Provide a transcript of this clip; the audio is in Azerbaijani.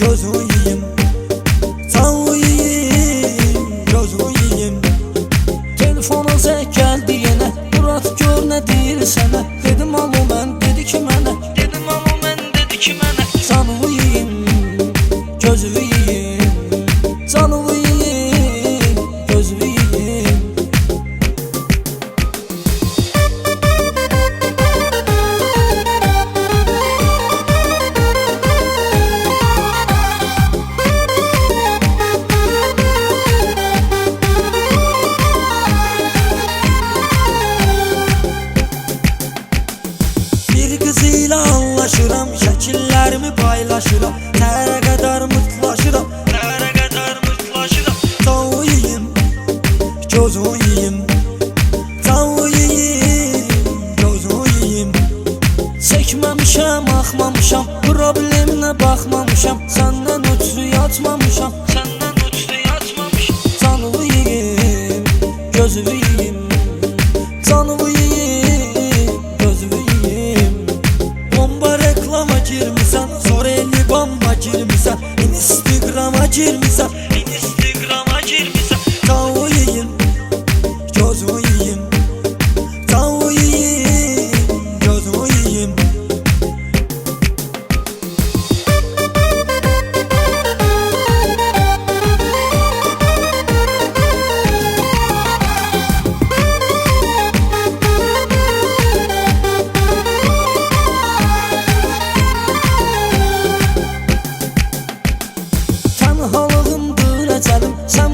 gözü yiyeyim. Canlı yiyeyim, gözü yiyeyim. Telefona zəng gəldi yenə, Murat gör nə deyir sənə. Dedim alo mən, dedi ki mənə. Dedim alo mən, dedi ki mənə. Canlı yiyeyim, gözü yiyeyim. Canlı yiyeyim, gözü yiyeyim. Bir kız ile anlaşıram, şəkillərimi paylaşıram. Təhərə qədər mutlaşıram, təhərə qədər mutlaşıram. Canlı yiyeyim, gözü yiyeyim. Canlı yiyeyim, gözü yiyeyim. Çəkməmişəm, axmamışam, probleminə baxmamışam. Səndən ötürü yatmamışam, səndən ötürü yatmamışam. Canlı yiyeyim, gözü yiyeyim. Canlı yiyeyim, gözü yiyeyim. Bomba reklama girmisən, sonra eli bomba girmisən. Instagrama girmisən, Instagrama girmisən. Canlı yiyeyim, gözü yiyeyim. Canlı yiyeyim, gözü yiyeyim. Tənhalığımdır əcəlim, sən